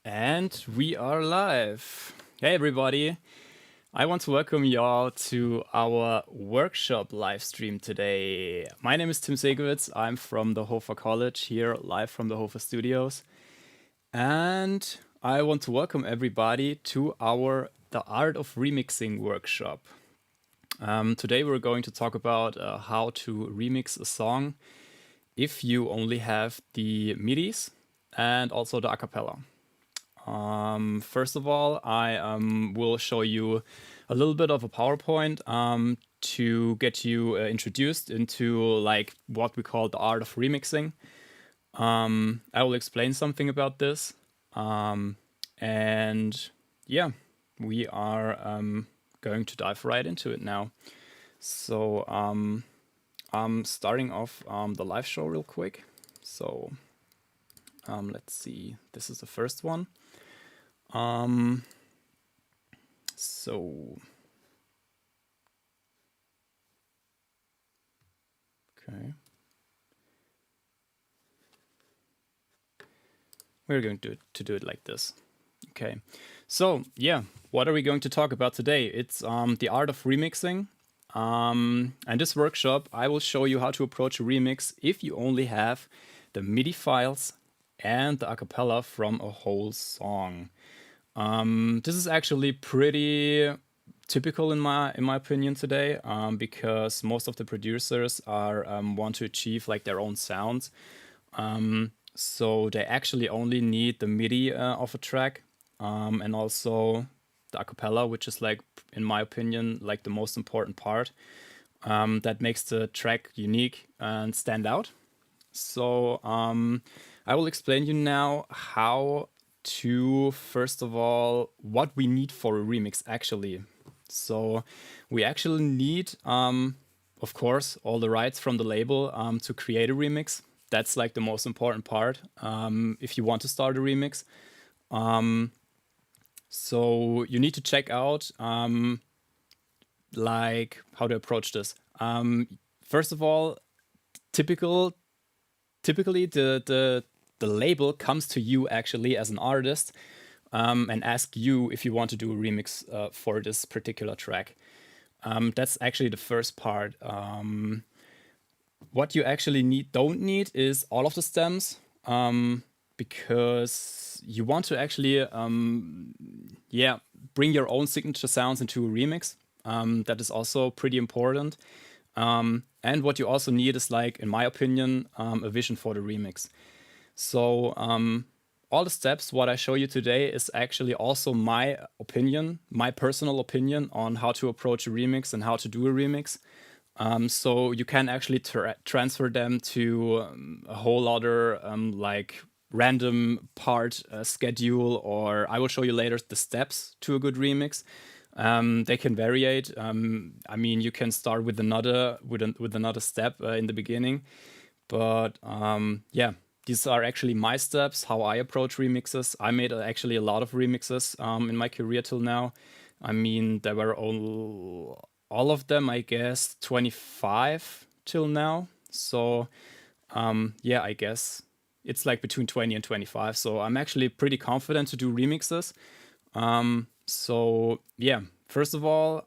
And we are live. Hey, everybody. I want to welcome y'all to our workshop live stream today. My name is Tim Segewitz. I'm from the HOFA-College here, live from the HOFA studios. And I want to welcome everybody to our The Art of Remixing workshop. Today we're going to talk about how to remix a song if you only have the midis and also the acapella. First of all, I will show you a little bit of a PowerPoint to get you introduced into like what we call the art of remixing. I will explain something about this. And yeah, we are going to dive right into it now. So I'm starting off the live show real quick. So let's see, this is the first one. So, okay. We're going to do it like this. Okay. So, yeah, what are we going to talk about today? It's the art of remixing. And this workshop, I will show you how to approach a remix if you only have the MIDI files and the acapella from a whole song. This is actually pretty typical in my opinion today, because most of the producers are want to achieve like their own sounds. So they actually only need the MIDI of a track, and also the acapella, which is like, in my opinion, like the most important part that makes the track unique and stand out. So I will explain you now how to, first of all, what we need for a remix actually. So we actually need, of course, all the rights from the label to create a remix. That's like the most important part if you want to start a remix. So you need to check out like how to approach this. First of all, typically the label comes to you actually as an artist and asks you if you want to do a remix for this particular track. That's actually the first part. What you actually don't need is all of the stems, because you want to actually bring your own signature sounds into a remix. That is also pretty important. And what you also need is, like, in my opinion, a vision for the remix. So all the steps, what I show you today, is actually also my opinion, my personal opinion on how to approach a remix and how to do a remix. So you can actually transfer them to a whole other like random part schedule, or I will show you later the steps to a good remix. They can variate. I mean, you can start with another step in the beginning, but yeah, these are actually my steps, how I approach remixes. I made actually a lot of remixes in my career till now. I mean, there were all of them, I guess, 25 till now. So yeah, I guess it's like between 20 and 25. So I'm actually pretty confident to do remixes. So yeah, first of all,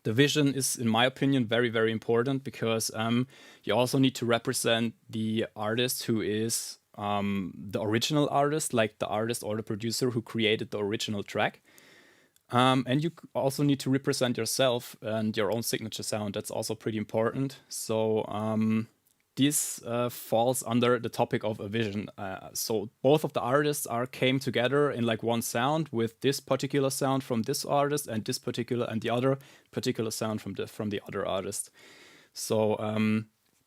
the vision is, in my opinion, very, very important, because you also need to represent the artist who is the original artist, like the artist or the producer who created the original track. And you also need to represent yourself and your own signature sound. That's also pretty important. So this falls under the topic of a vision. So both of the artists came together in like one sound, with this particular sound from this artist and this particular and the other particular sound from the other artist. So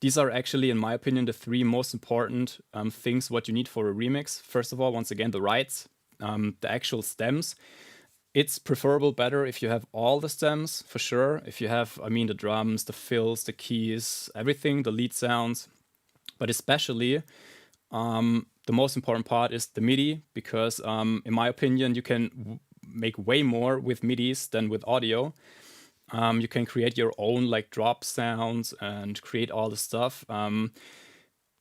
these are actually, in my opinion, the three most important things what you need for a remix. First of all, once again, the rights, the actual stems. It's preferable better if you have all the stems, for sure. If you have, I mean, the drums, the fills, the keys, everything, the lead sounds. But especially, the most important part is the MIDI, because in my opinion, you can make way more with MIDIs than with audio. You can create your own like drop sounds and create all the stuff.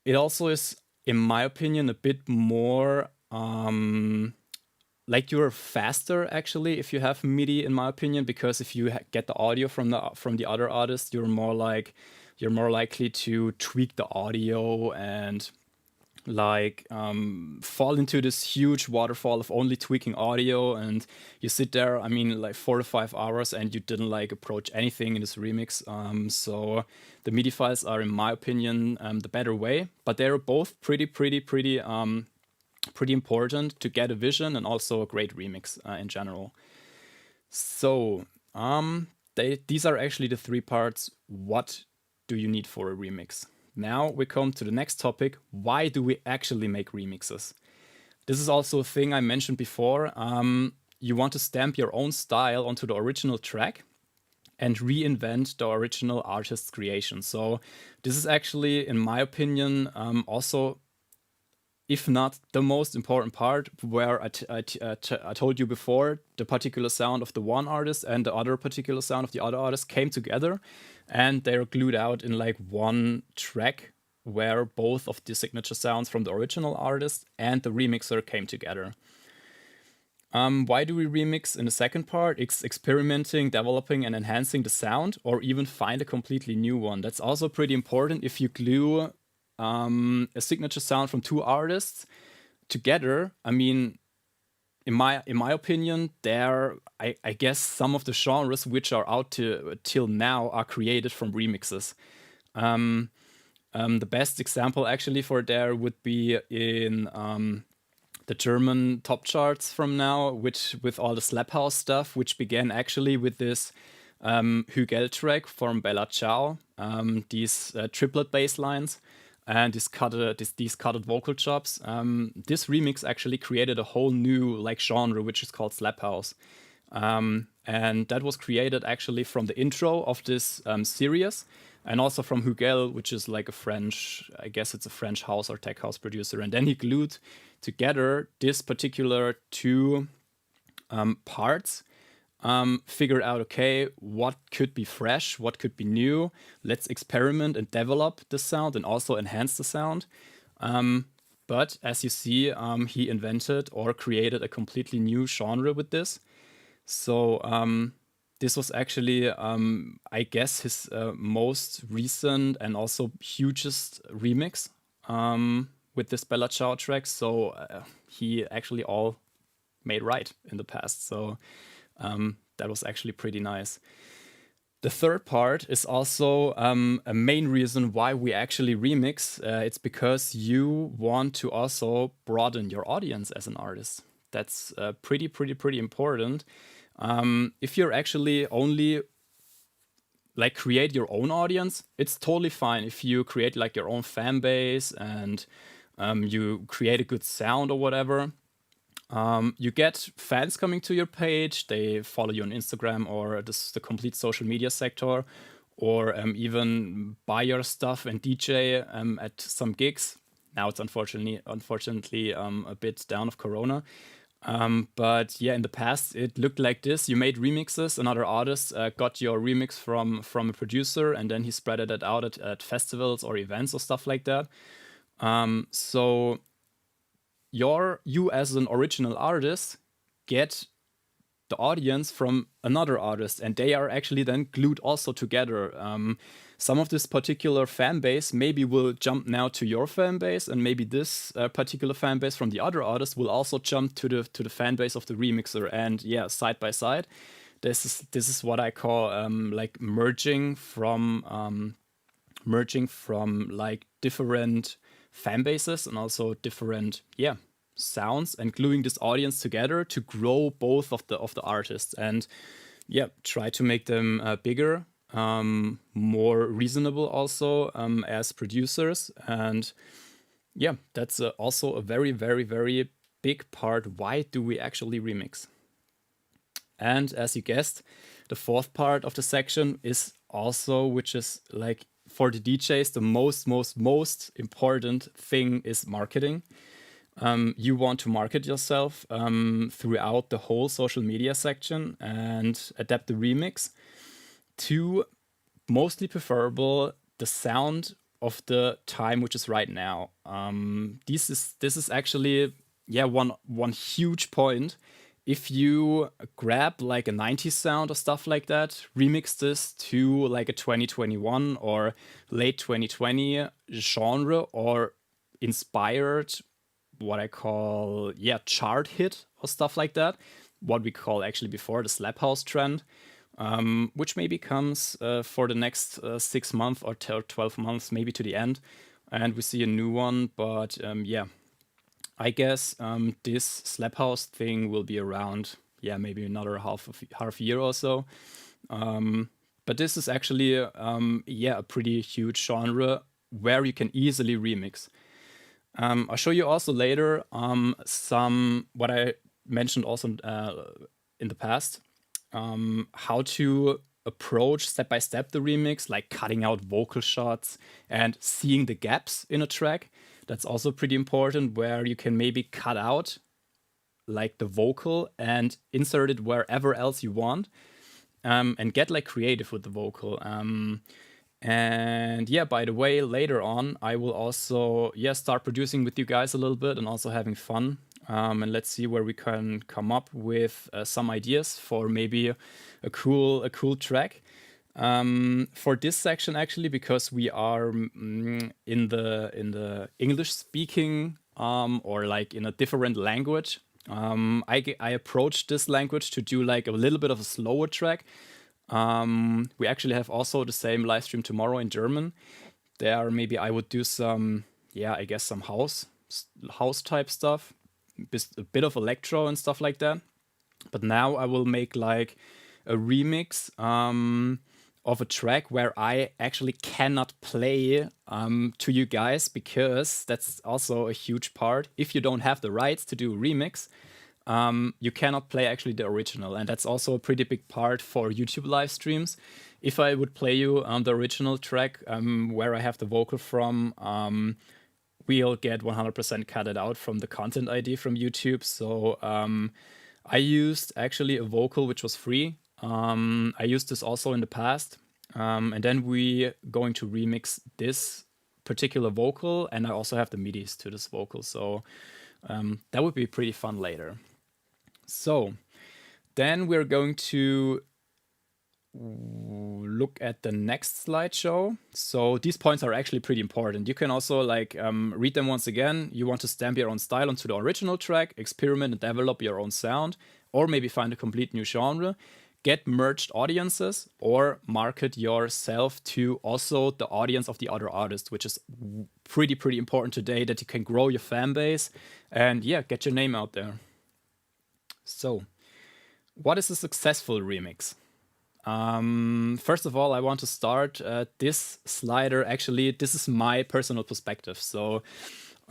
It also is, in my opinion, a bit more like you're faster actually if you have MIDI, in my opinion, because if you get the audio from the other artist, you're more likely to tweak the audio and like fall into this huge waterfall of only tweaking audio, and you sit there, I mean, like 4 to 5 hours, and you didn't like approach anything in this remix. So the MIDI files are, in my opinion, the better way, but they're both pretty important to get a vision and also a great remix in general. So these are actually the 3 parts. What do you need for a remix? Now we come to the next topic. Why do we actually make remixes? This is also a thing I mentioned before. You want to stamp your own style onto the original track and reinvent the original artist's creation. So this is actually, in my opinion, also, if not the most important part, where I told you before, the particular sound of the one artist and the other particular sound of the other artist came together, and they're glued out in like one track where both of the signature sounds from the original artist and the remixer came together. Why do we remix in the second part? It's experimenting, developing, and enhancing the sound, or even find a completely new one. That's also pretty important. If you glue a signature sound from 2 artists together, I mean, in my opinion, I guess some of the genres which are out till now are created from remixes. The best example actually for there would be in the German top charts from now, which with all the slap house stuff, which began actually with this Hügel track from Bella Ciao, these triplet bass lines and these cutted vocal chops. This remix actually created a whole new like genre, which is called slap house. And that was created actually from the intro of this series, and also from Hügel, which is like a French, I guess it's a French house or tech house producer. And then he glued together this particular 2 parts, figured out, okay, what could be fresh, what could be new, let's experiment and develop the sound and also enhance the sound. But as you see, he invented or created a completely new genre with this. So this was actually, I guess, his most recent and also hugest remix with this Bella Ciao track. So he actually all made right in the past. So that was actually pretty nice. The third part is also a main reason why we actually remix. It's because you want to also broaden your audience as an artist. That's pretty important. If you're actually only like create your own audience, it's totally fine. If you create like your own fan base and you create a good sound or whatever, you get fans coming to your page, they follow you on Instagram or the complete social media sector, or even buy your stuff and DJ at some gigs. Now it's unfortunately a bit down of Corona. But yeah, in the past it looked like this. You made remixes, another artist got your remix from a producer, and then he spread it out at festivals or events or stuff like that. So you as an original artist get the audience from another artist, and they are actually then glued also together. Some of this particular fan base maybe will jump now to your fan base, and maybe this particular fan base from the other artist will also jump to the fan base of the remixer. And yeah, side by side, this is what I call like merging from like different fan bases and also different sounds, and gluing this audience together to grow both of the artists, and try to make them bigger, more reasonable also as producers. And that's also a very big part. Why do we actually remix? And as you guessed, the fourth part of the section is also, which is like for the DJs, the most important thing is marketing. You want to market yourself throughout the whole social media section and adapt the remix to mostly preferable the sound of the time, which is right now. This is actually yeah, one huge point. If you grab like a 90s sound or stuff like that, remix this to like a 2021 or late 2020 genre, or inspired what I call, yeah, chart hit or stuff like that, what we call actually before the slap house trend, which maybe comes for the next 6 months or 12 months, maybe to the end, and we see a new one. But yeah, I guess this slap house thing will be around, yeah, maybe another half year or so. But this is actually, yeah, a pretty huge genre where you can easily remix. I'll show you also later some what I mentioned also in the past, how to approach step by step the remix, like cutting out vocal shots and seeing the gaps in a track. That's also pretty important, where you can maybe cut out like the vocal and insert it wherever else you want, and get like creative with the vocal. And yeah, by the way, later on, I will also, yeah, start producing with you guys a little bit and also having fun. And let's see where we can come up with some ideas for maybe a cool track. For this section, actually, because we are in the English speaking or like in a different language, I approached this language to do like a little bit of a slower track. We actually have also the same live stream tomorrow in German. There, maybe I would do some, yeah, I guess some house type stuff, a bit of electro and stuff like that. But now I will make like a remix of a track where I actually cannot play to you guys, because that's also a huge part. If you don't have the rights to do a remix, you cannot play actually the original, and that's also a pretty big part for YouTube live streams. If I would play you the original track where I have the vocal from, we'll get 100% cut it out from the content ID from YouTube. So I used actually a vocal which was free. I used this also in the past, and then we going to remix this particular vocal, and I also have the midis to this vocal. So that would be pretty fun later. So then we're going to look at the next slideshow. So these points are actually pretty important. You can also like read them once again. You want to stamp your own style onto the original track, experiment and develop your own sound, or maybe find a complete new genre, get merged audiences, or market yourself to also the audience of the other artist, which is pretty important today, that you can grow your fan base and yeah, get your name out there. So what is a successful remix? First of all, I want to start this slider. Actually, this is my personal perspective. So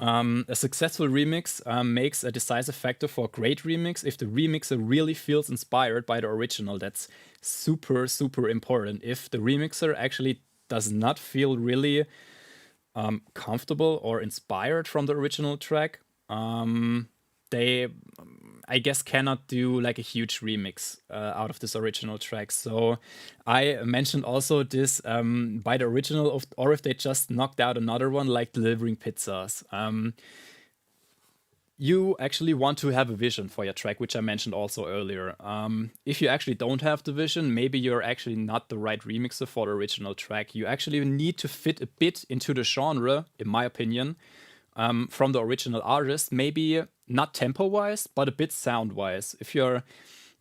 a successful remix makes a decisive factor for a great remix if the remixer really feels inspired by the original. That's super important. If the remixer actually does not feel really comfortable or inspired from the original track, they, I guess, cannot do like a huge remix out of this original track. So I mentioned also this by the original, or if they just knocked out another one like delivering pizzas. You actually want to have a vision for your track, which I mentioned also earlier. If you actually don't have the vision, maybe you're actually not the right remixer for the original track. You actually need to fit a bit into the genre, in my opinion, from the original artist, maybe not tempo-wise, but a bit sound-wise. If you're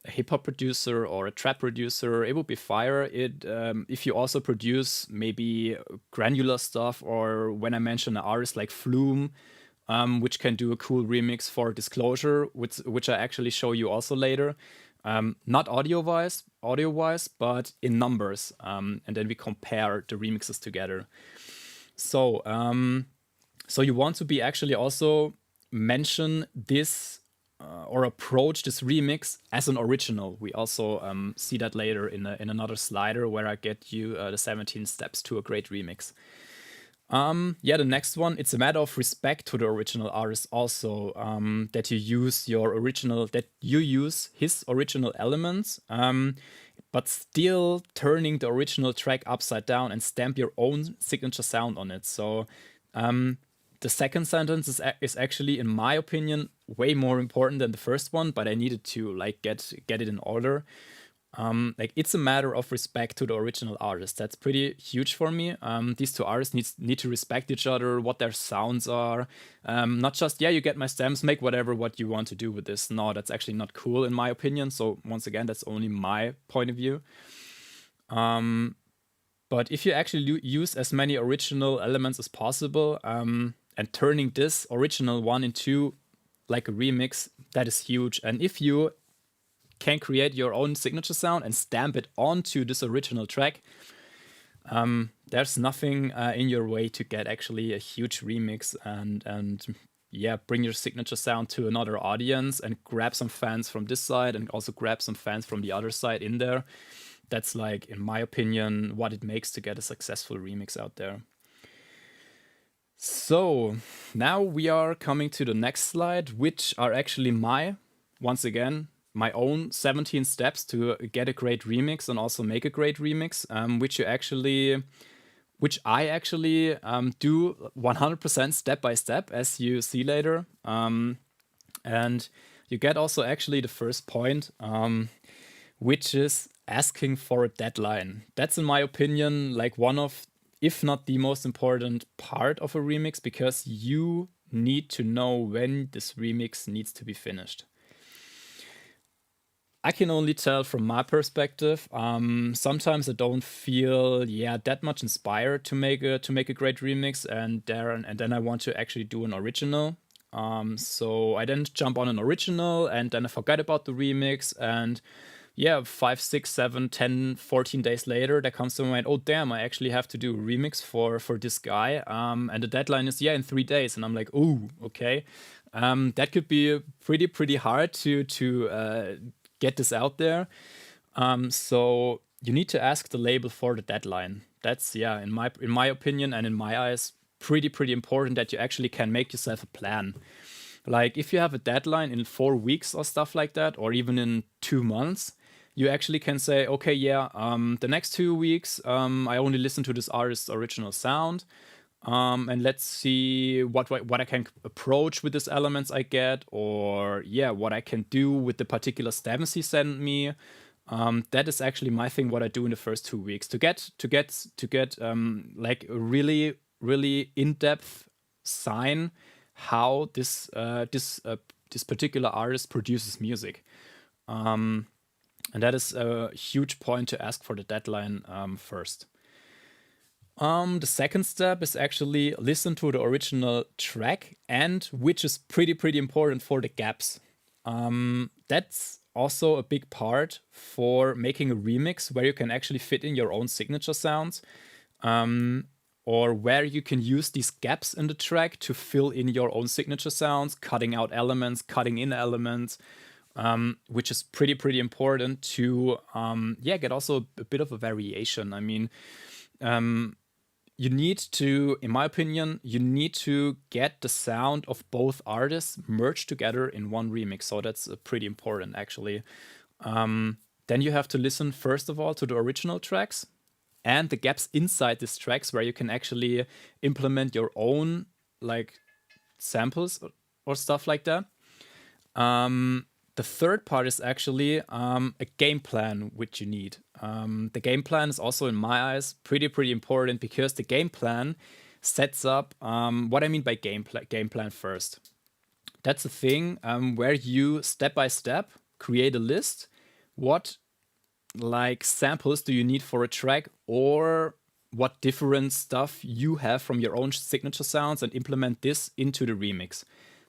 a hip-hop producer or a trap producer, it would be fire. If you also produce maybe granular stuff, or when I mention an artist like Flume, which can do a cool remix for Disclosure, which I actually show you also later. Not audio-wise, but in numbers. And then we compare the remixes together. So you want to be actually also mention this or approach this remix as an original. We also see that later in another slider where I get you the 17 steps to a great remix. Yeah, the next one, it's a matter of respect to the original artist also, that you use his original elements, but still turning the original track upside down and stamp your own signature sound on it. So The second sentence is actually, in my opinion, way more important than the first one, but I needed to like get it in order. Like, it's a matter of respect to the original artist. That's pretty huge for me. These two artists need to respect each other, what their sounds are. Not just, yeah, you get my stems, make what you want to do with this. No, that's actually not cool in my opinion. So once again, that's only my point of view. But if you actually use as many original elements as possible, and turning this original one into like a remix, that is huge. And if you can create your own signature sound and stamp it onto this original track, there's nothing in your way to get actually a huge remix and yeah, bring your signature sound to another audience and grab some fans from this side and also grab some fans from the other side in there. That's like, in my opinion, what it makes to get a successful remix out there. So now we are coming to the next slide, which are actually once again, my own 17 steps to get a great remix and also make a great remix, which I actually do 100% step by step, as you see later. And you get also actually the first point, which is asking for a deadline. That's, in my opinion, like one of, if not the most important part of a remix, because you need to know when this remix needs to be finished. I can only tell from my perspective. Sometimes I don't feel that much inspired to make a great remix, and then I want to actually do an original. So I then jump on an original, and then I forget about the remix, and 5, 6, 7, 10, 14 days later, there comes to my mind, oh damn, I actually have to do a remix for this guy, and the deadline is in 3 days, and I'm like, oh, okay. That could be pretty hard to get this out there. So you need to ask the label for the deadline. That's, in my opinion and in my eyes, pretty important that you actually can make yourself a plan. Like, if you have a deadline in 4 weeks or stuff like that, or even in 2 months, you actually can say, okay, the next 2 weeks, I only listen to this artist's original sound. And let's see what I can approach with these elements I get, or what I can do with the particular stems he sent me. That is actually my thing. What I do in the first 2 weeks to get like a really in-depth sign how this particular artist produces music. And that is a huge point to ask for the deadline first. The second step is actually listen to the original track, and which is pretty important for the gaps. That's also a big part for making a remix where you can actually fit in your own signature sounds, or where you can use these gaps in the track to fill in your own signature sounds, cutting out elements, cutting in elements, which is pretty important to get also a bit of a variation. I mean, you need to, in my opinion, get the sound of both artists merged together in one remix. So that's pretty important, actually. Then you have to listen, first of all, to the original tracks and the gaps inside these tracks where you can actually implement your own like samples or stuff like that. The third part is actually a game plan, which you need. The game plan is also, in my eyes, pretty important, because the game plan sets up what I mean by game plan first. That's a thing where you step by step create a list. What like samples do you need for a track, or what different stuff you have from your own signature sounds, and implement this into the remix.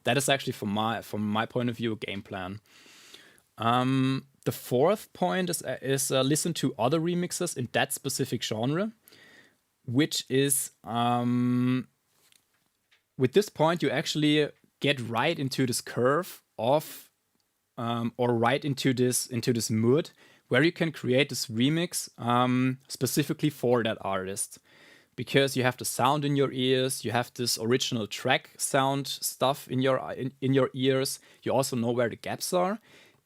That is actually, from my point of view, a game plan. The fourth point is listen to other remixes in that specific genre, which is with this point you actually get right into this curve of or right into this mood where you can create this remix specifically for that artist. Because you have the sound in your ears, you have this original track sound stuff in your ears. You also know where the gaps are,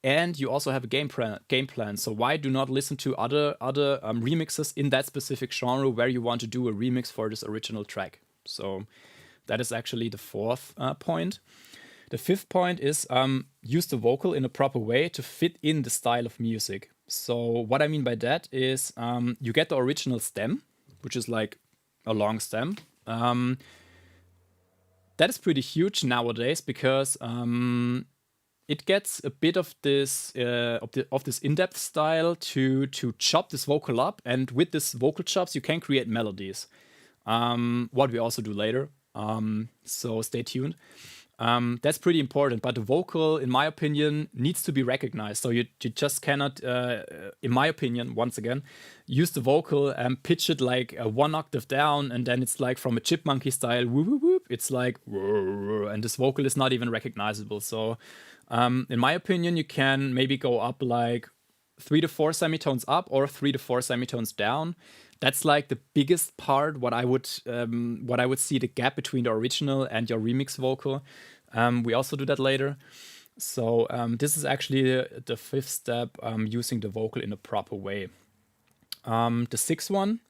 and you also have a game plan. So why do not listen to other remixes in that specific genre where you want to do a remix for this original track? So That is actually the fourth point. The fifth point is use the vocal in a proper way to fit in the style of music. So what I mean by that is you get the original stem, which is like a long stem. That is pretty huge nowadays because it gets a bit of this in-depth style to chop this vocal up, and with this vocal chops you can create melodies. What we also do later. So stay tuned. That's pretty important, but the vocal, in my opinion, needs to be recognized. So you just cannot, in my opinion, once again, use the vocal and pitch it like one octave down, and then it's like from a chipmunky style, whoop, whoop, whoop. It's like, and this vocal is not even recognizable. So in my opinion, you can maybe go up like 3 to 4 semitones up or 3 to 4 semitones down. That's like the biggest part. What I would see the gap between the original and your remix vocal. We also do that later. So this is actually the fifth step, using the vocal in a proper way. The sixth one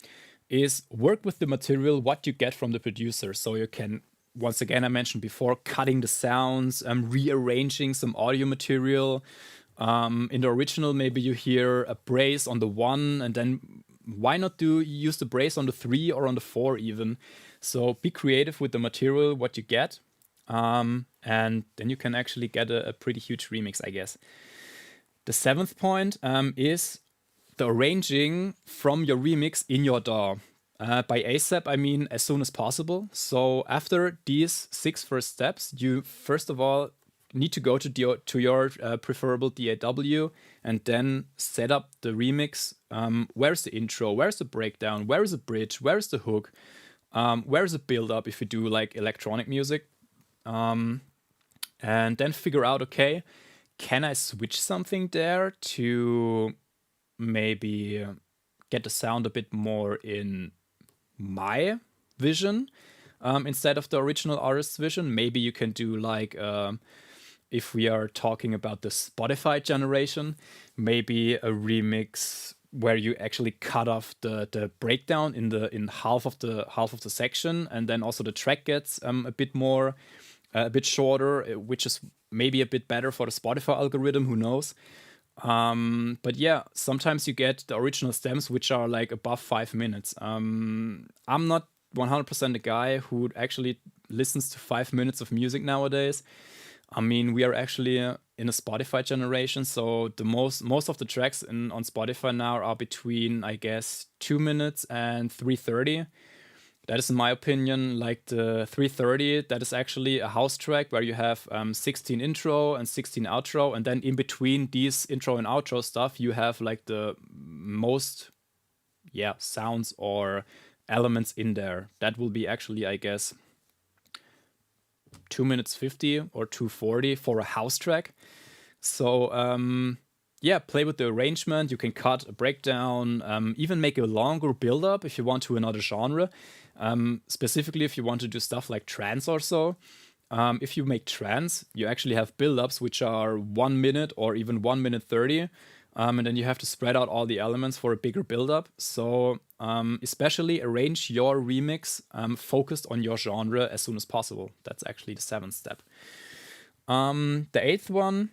is work with the material, what you get from the producer. So you can, once again, I mentioned before, cutting the sounds, rearranging some audio material. In the original, maybe you hear a brace on the 1, and then why not use the brace on the 3 or on the 4 even? So be creative with the material, what you get. And then you can actually get a pretty huge remix, I guess. The seventh point is the arranging from your remix in your DAW. By ASAP, I mean as soon as possible. So after these 6 first steps, you first of all need to go to your preferable DAW and then set up the remix. Where's the intro? Where's the breakdown? Where is the bridge? Where is the hook? Where is the build-up if you do like electronic music? And then figure out, okay, can I switch something there to maybe get the sound a bit more in my vision instead of the original artist's vision? Maybe you can do like, if we are talking about the Spotify generation, maybe a remix where you actually cut off the breakdown in half of the section, and then also the track gets a bit shorter, which is maybe a bit better for the Spotify algorithm, who knows. But yeah, sometimes you get the original stems which are like above 5 minutes. I'm not 100% a guy who actually listens to 5 minutes of music nowadays. I mean, we are actually in a Spotify generation, so the most of the tracks on Spotify now are between, I guess, 2 minutes and 3:30. That is, in my opinion, like the 3:30. That is actually a house track where you have 16 intro and 16 outro, and then in between these intro and outro stuff, you have like the most, sounds or elements in there. That will be actually, I guess, 2 minutes 50 or 2:40 for a house track. So play with the arrangement. You can cut a breakdown, even make a longer build-up if you want to another genre. Specifically if you want to do stuff like trance or so. If you make trance, you actually have build-ups which are 1 minute or even 1 minute 30. And then you have to spread out all the elements for a bigger build-up. So especially arrange your remix focused on your genre as soon as possible. That's actually the 7th step. The 8th one,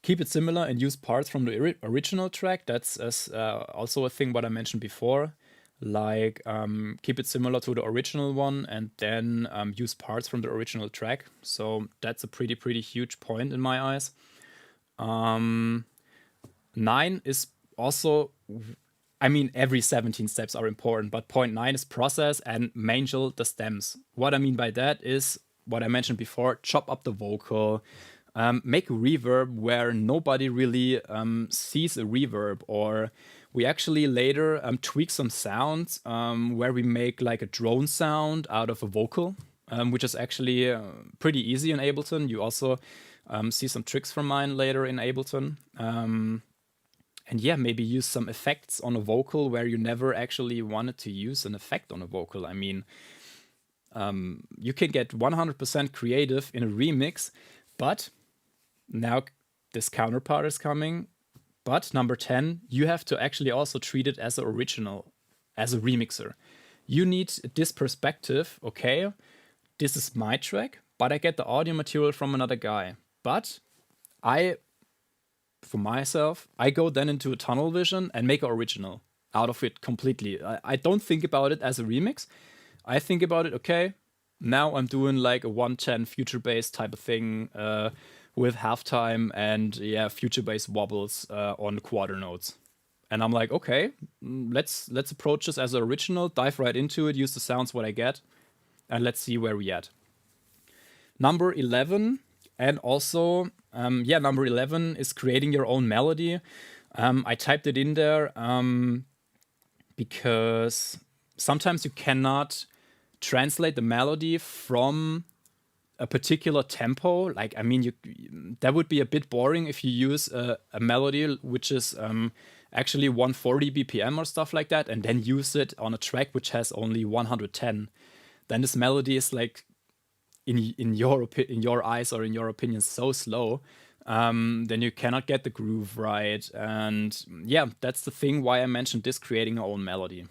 keep it similar and use parts from the original track. That's also a thing what I mentioned before. Like keep it similar to the original one and then use parts from the original track. So that's a pretty huge point in my eyes. 9 is also, I mean, every 17 steps are important, but point 9 is process and mangle the stems. What I mean by that is what I mentioned before: chop up the vocal, make a reverb where nobody really sees a reverb, or we actually later tweak some sounds where we make like a drone sound out of a vocal, which is actually pretty easy in Ableton. You also see some tricks from mine later in Ableton. And yeah, maybe use some effects on a vocal where you never actually wanted to use an effect on a vocal. I mean, you can get 100% creative in a remix, but now this counterpart is coming. But number 10, you have to actually also treat it as an original, as a remixer. You need this perspective, okay? this is my track, but I get the audio material from another guy. But for myself, I go then into a tunnel vision and make an original out of it completely. I don't think about it as a remix. I think about it, okay, now I'm doing like a 110 future bass type of thing with halftime and future bass wobbles on quarter notes. And I'm like, okay, let's approach this as an original, dive right into it, use the sounds what I get, and let's see where we at. Number 11, and also, number 11 is creating your own melody. I typed it in there because sometimes you cannot translate the melody from a particular tempo. Like, I mean, that would be a bit boring if you use a melody which is actually 140 BPM or stuff like that, and then use it on a track which has only 110. Then this melody is like, in your eyes or in your opinion, so slow. Then you cannot get the groove right. And yeah, that's the thing why I mentioned this, creating your own melody.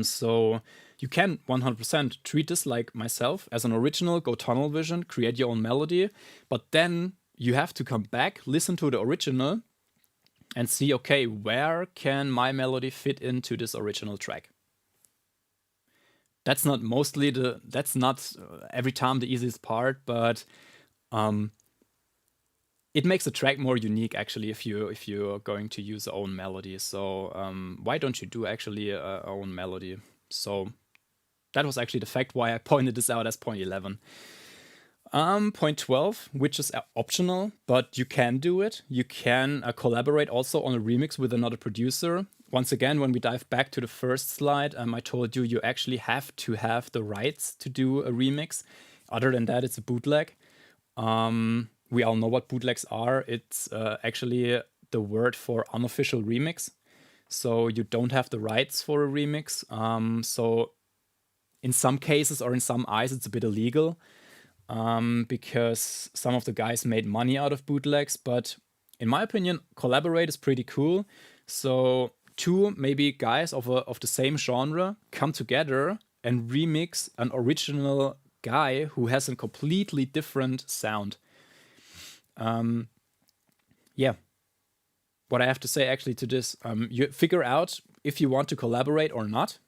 So you can 100% treat this like myself as an original, go tunnel vision, create your own melody, but then you have to come back, listen to the original, and see, okay, where can my melody fit into this original track? That's not every time the easiest part, but it makes a track more unique actually if you're going to use your own melody. So why don't you do actually a own melody? So that was actually the fact why I pointed this out as point 11. Point 12, which is optional, but you can do it. You can collaborate also on a remix with another producer. Once again, when we dive back to the first slide, I told you actually have to have the rights to do a remix. Other than that, it's a bootleg. We all know what bootlegs are. It's actually the word for unofficial remix. So you don't have the rights for a remix. So in some cases or in some eyes, it's a bit illegal because some of the guys made money out of bootlegs. But in my opinion, collaborate is pretty cool. So two maybe guys of the same genre come together and remix an original guy who has a completely different sound. What I have to say actually to this, you figure out if you want to collaborate or not.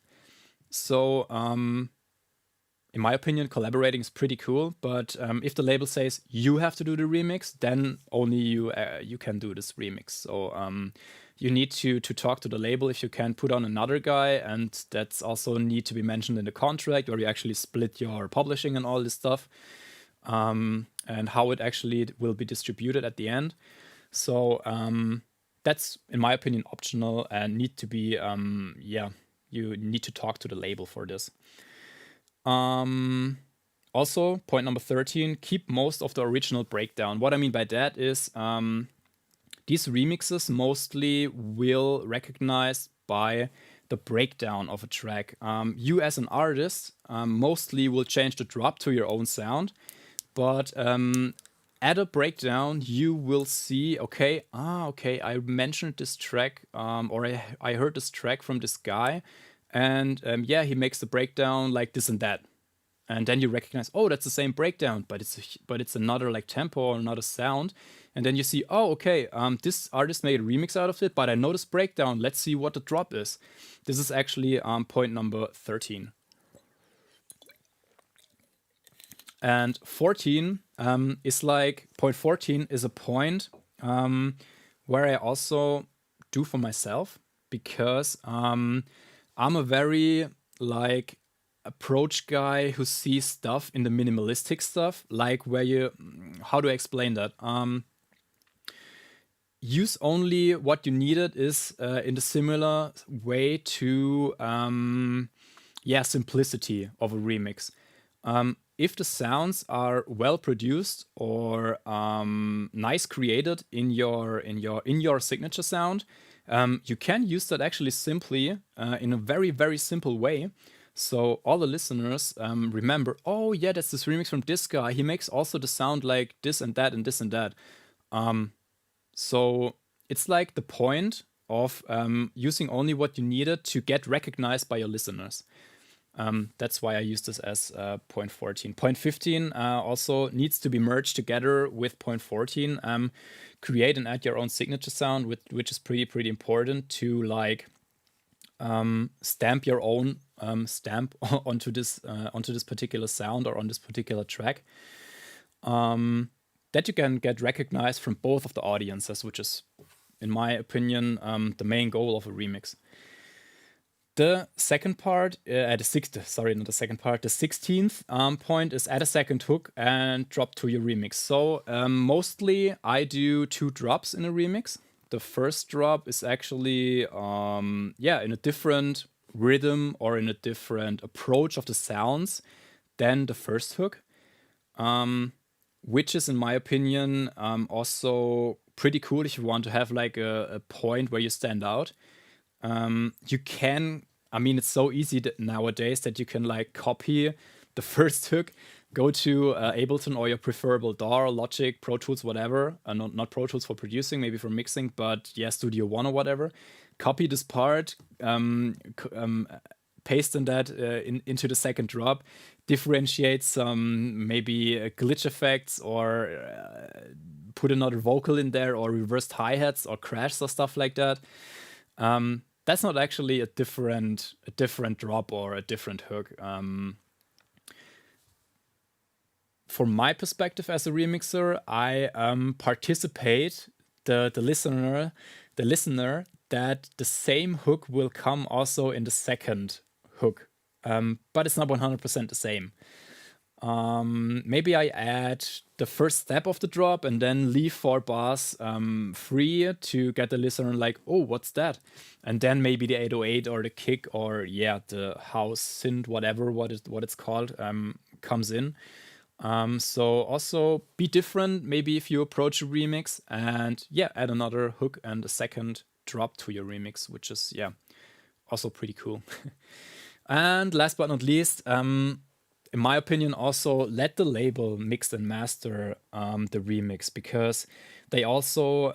So in my opinion, collaborating is pretty cool, but if the label says you have to do the remix, then only you can do this remix. So you need to talk to the label if you can put on another guy, and that's also need to be mentioned in the contract where you actually split your publishing and all this stuff, and how it actually will be distributed at the end. So that's, in my opinion, optional and need to be, you need to talk to the label for this. Also, point number 13, keep most of the original breakdown. What I mean by that is these remixes mostly will recognize by the breakdown of a track. You as an artist mostly will change the drop to your own sound, but at a breakdown, you will see, okay, I mentioned this track, or I heard this track from this guy, and he makes the breakdown like this and that. And then you recognize, oh, that's the same breakdown, but it's another like tempo or another sound. And then you see, oh, okay, this artist made a remix out of it, but I know this breakdown. Let's see what the drop is. This is actually point number 13. And 14 is like, point 14 is a point where I also do for myself, because I'm a very like approach guy who sees stuff in the minimalistic stuff, like where how do I explain that? Use only what you needed is in the similar way to simplicity of a remix. If the sounds are well produced or nice created in your signature sound, you can use that actually simply in a very, very simple way. So all the listeners remember, oh yeah, that's this remix from this guy. He makes also the sound like this and that and this and that. So it's like the point of using only what you needed to get recognized by your listeners. That's why I use this as 0.14. 0.15 also needs to be merged together with 0.14. Create and add your own signature sound, which is pretty important to like stamp your own stamp onto this particular sound or on this particular track. That you can get recognized from both of the audiences, which is, in my opinion, the main goal of a remix. The second part, the 16th point is add a second hook and drop to your remix. So mostly I do 2 drops in a remix. The first drop is actually, in a different rhythm or in a different approach of the sounds than the first hook, which is, in my opinion, also pretty cool if you want to have like a point where you stand out. You can, it's so easy nowadays that you can like copy the first hook, go to Ableton or your preferable DAW, Logic, Pro Tools, whatever. Not Pro Tools for producing, maybe for mixing, but yeah, Studio One or whatever. Copy this part, paste in that into the second drop, differentiate some maybe glitch effects or put another vocal in there or reversed hi-hats or crashes or stuff like that. That's not actually a different drop or a different hook. From my perspective as a remixer, I participate the listener that the same hook will come also in the second hook, but it's not 100% the same. Maybe I add the first step of the drop and then leave 4 bars free to get the listener like, oh, what's that? And then maybe the 808 or the kick or the house synth, whatever what it's called, comes in. So also be different maybe if you approach a remix and add another hook and a second drop to your remix, which is also pretty cool. And last but not least, in my opinion, also let the label mix and master the remix, because they also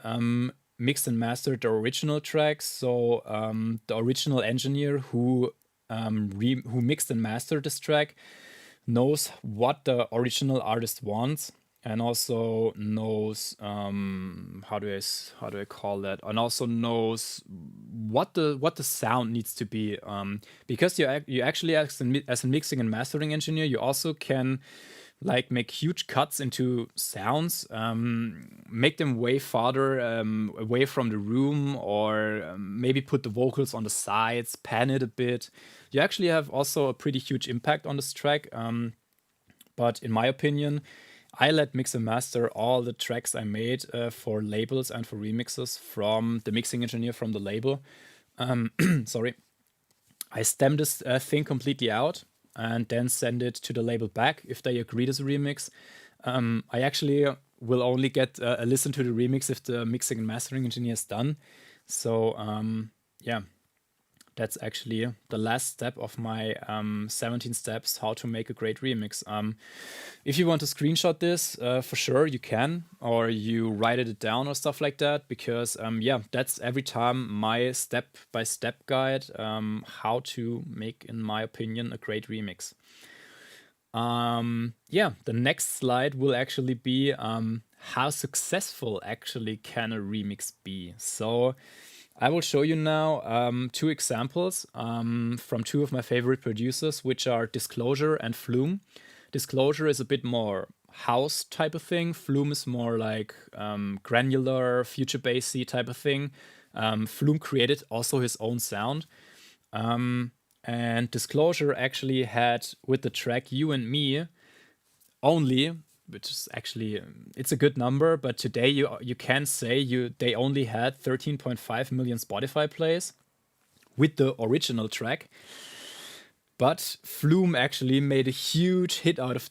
mixed and mastered the original tracks. So the original engineer who mixed and mastered this track knows what the original artist wants, and also knows how do I call that, and also knows what the sound needs to be, because you actually as a mixing and mastering engineer, you also can like make huge cuts into sounds, make them way farther away from the room, or maybe put the vocals on the sides, pan it a bit. You actually have also a pretty huge impact on this track. But in my opinion, I let mix and master all the tracks I made for labels and for remixes from the mixing engineer from the label. Sorry. I stem this thing completely out and then send it to the label back if they agree as a remix. I actually will only get a listen to the remix if the mixing and mastering engineer is done. So that's actually the last step of my 17 steps how to make a great remix. If you want to screenshot this, for sure you can, or you write it down or stuff like that, because that's every time my step-by-step guide how to make, in my opinion, a great remix. The next slide will actually be how successful actually can a remix be. So I will show you now 2 examples from 2 of my favorite producers, which are Disclosure and Flume. Disclosure is a bit more house type of thing. Flume is more like granular, future bassy type of thing. Flume created also his own sound. And Disclosure actually had, with the track You and Me only, which is actually, it's a good number, but today you can say they only had 13.5 million Spotify plays with the original track. But Flume actually made a huge hit out of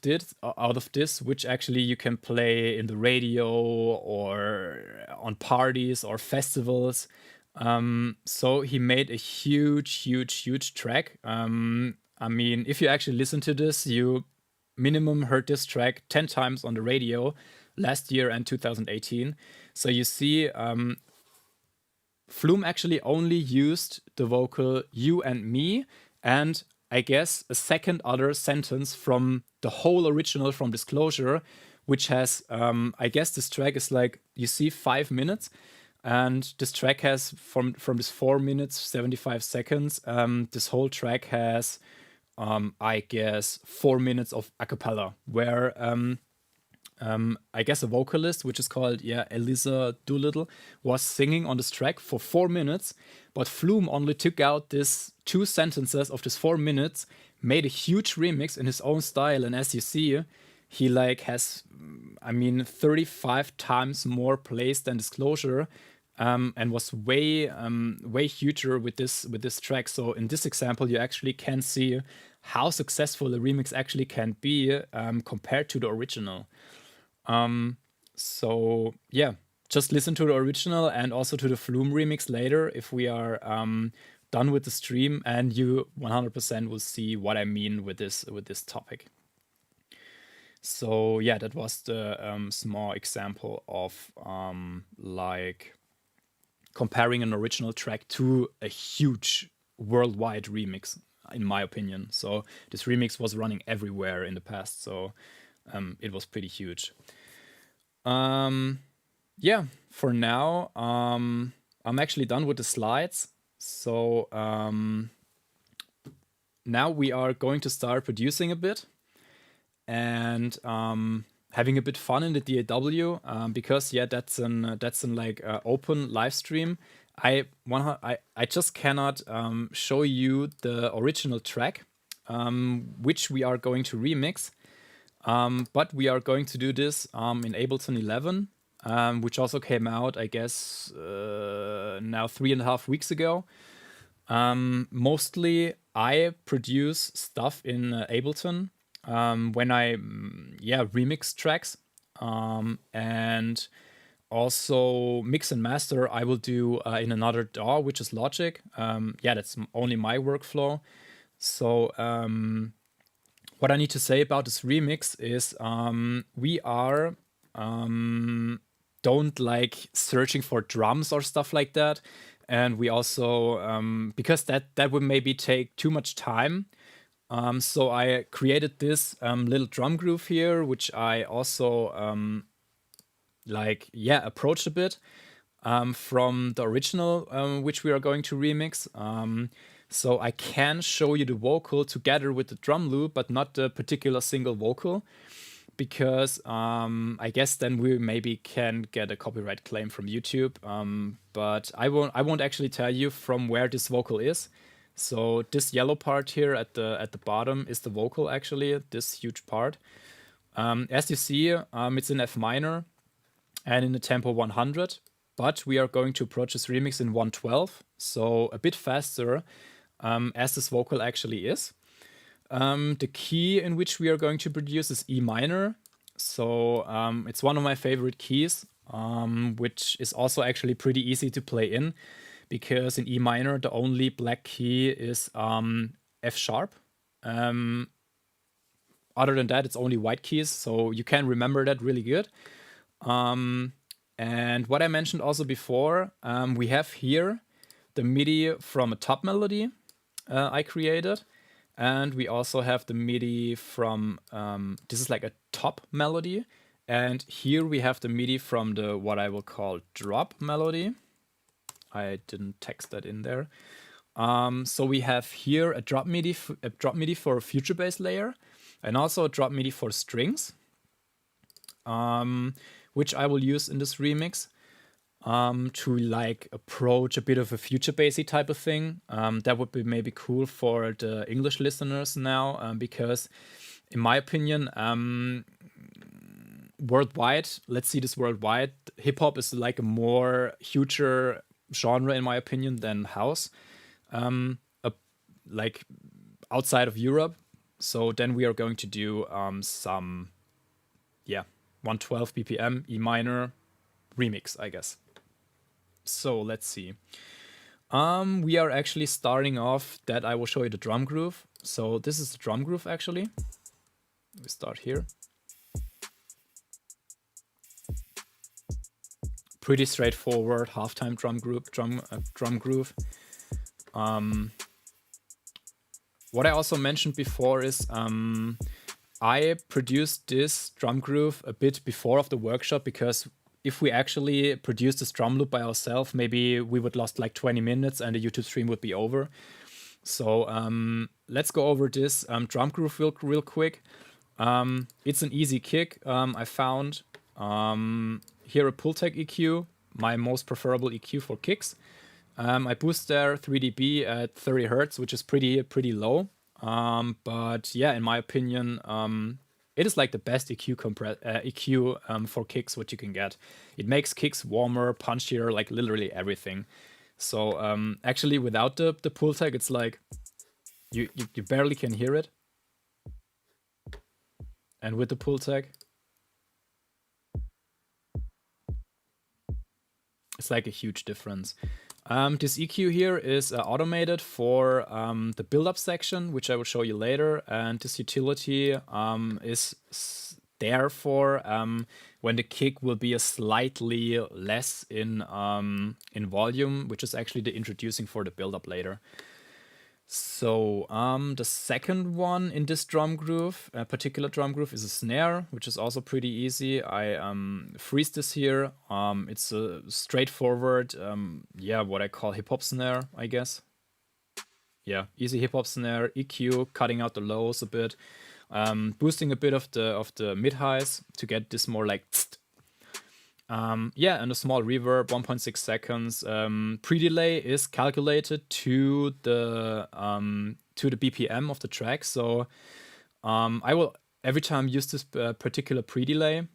this, which actually you can play in the radio or on parties or festivals. So he made a huge track. If you actually listen to this, you minimum heard this track 10 times on the radio last year and 2018. So you see, Flume actually only used the vocal You and Me and I guess, a second other sentence from the whole original from Disclosure, which has, I guess this track is like, you see 5 minutes, and this track has, from this 4 minutes, 75 seconds, this whole track has, I guess, 4 minutes of acapella, where I guess a vocalist, which is called Eliza Doolittle, was singing on this track for 4 minutes, but Flume only took out this 2 sentences of this 4 minutes, made a huge remix in his own style, and as you see, he like has, 35 times more plays than Disclosure, and was way huger with this track. So in this example, you actually can see how successful a remix actually can be compared to the original. So yeah, just listen to the original and also to the Flume remix later if we are done with the stream, and you 100% will see what I mean with this topic. So yeah, that was the small example of like comparing an original track to a huge worldwide remix, in my opinion. So this remix was running everywhere in the past, so it was pretty huge. Yeah, for now, I'm actually done with the slides. So now we are going to start producing a bit and having a bit fun in the DAW, because yeah, that's an like open live stream. I just cannot show you the original track, which we are going to remix. But we are going to do this in Ableton 11, which also came out, I guess, now 3.5 weeks ago. Mostly I produce stuff in Ableton when I remix tracks, and also mix and master I will do in another DAW, which is Logic. That's only my workflow. So what I need to say about this remix is we are don't like searching for drums or stuff like that, and we also because that would maybe take too much time. So I created this little drum groove here, which I also approached a bit from the original, which we are going to remix. So I can show you the vocal together with the drum loop, but not the particular single vocal, because I guess then we maybe can get a copyright claim from YouTube. But I won't actually tell you from where this vocal is. So this yellow part here at the bottom is the vocal, actually, this huge part. As you see, it's in F minor and in the tempo 100, but we are going to approach this remix in 112, so a bit faster, as this vocal actually is. The key in which we are going to produce is E minor. So it's one of my favorite keys, which is also actually pretty easy to play in, because in E minor, the only black key is F sharp. Other than that, it's only white keys, so you can remember that really good. And what I mentioned also before, we have here the MIDI from a top melody I created. And we also have the MIDI from, this is like a top melody. And here we have the MIDI from the, what I will call drop melody. I didn't text that in there. So we have here a drop MIDI for a future bass layer, and also a drop MIDI for strings, which I will use in this remix. To like approach a bit of a future bassy type of thing. That would be maybe cool for the English listeners now, because in my opinion, worldwide, let's see this worldwide, hip hop is like a more huger genre in my opinion than house, like outside of Europe. So then we are going to do some 112 BPM E minor remix, I guess. So let's see. We are actually starting off that I will show you the drum groove. So this is the drum groove actually. We start here. Pretty straightforward halftime drum groove. what I also mentioned before is I produced this drum groove a bit before of the workshop, because if we actually produced this drum loop by ourselves, maybe we would lost like 20 minutes and the YouTube stream would be over. So let's go over this drum groove real quick. It's an easy kick. I found here a Pultec EQ, my most preferable EQ for kicks. I boost there 3 dB at 30 Hertz, which is pretty low. But yeah, in my opinion, it is like the best EQ for kicks what you can get. It makes kicks warmer, punchier, like literally everything. So actually, without the Pultec, it's like you barely can hear it. And with the Pultec, it's like a huge difference. This EQ here is automated for the build-up section, which I will show you later. And this utility is there for when the kick will be a slightly less in volume, which is actually the introducing for the build-up later. So the second one in this drum groove, a particular drum groove, is a snare, which is also pretty easy. I freeze this here. It's a straightforward, yeah, what I call hip-hop snare, I guess. Yeah, easy hip-hop snare, EQ, cutting out the lows a bit, boosting a bit of the mid-highs to get this more like tst. Yeah, and a small reverb, 1.6 seconds. Pre-delay is calculated to the BPM of the track. So I will every time use this particular pre-delay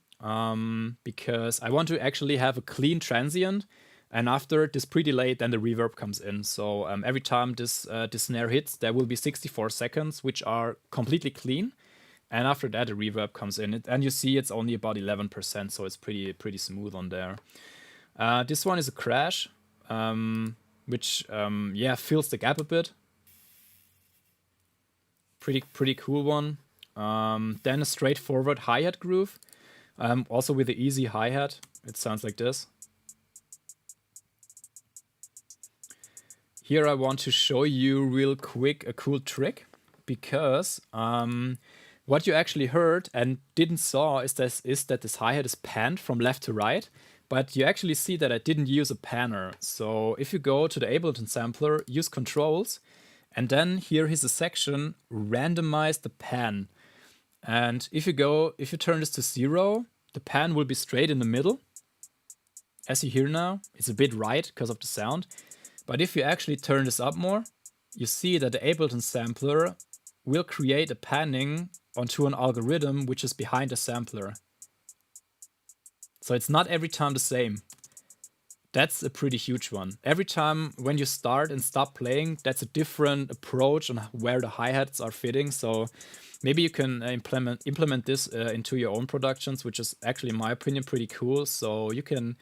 because I want to actually have a clean transient. And after this pre-delay, then the reverb comes in. So every time this snare hits, there will be 64 seconds, which are completely clean. And after that, the reverb comes in. And you see it's only about 11%, so it's pretty smooth on there. This one is a crash, which, yeah, fills the gap a bit. Pretty cool one. Then a straightforward hi-hat groove, also with the easy hi-hat. It sounds like this. Here I want to show you real quick a cool trick, because what you actually heard and didn't saw is that this hi-hat is panned from left to right, but you actually see that I didn't use a panner. So if you go to the Ableton sampler, use controls, and then here is a section, randomize the pan. And if you turn this to 0, the pan will be straight in the middle. As you hear now, it's a bit right because of the sound. But if you actually turn this up more, you see that the Ableton sampler will create a panning onto an algorithm which is behind the sampler. So it's not every time the same. That's a pretty huge one. Every time when you start and stop playing, that's a different approach on where the hi-hats are fitting. So maybe you can implement this into your own productions, which is actually, in my opinion, pretty cool. So you can,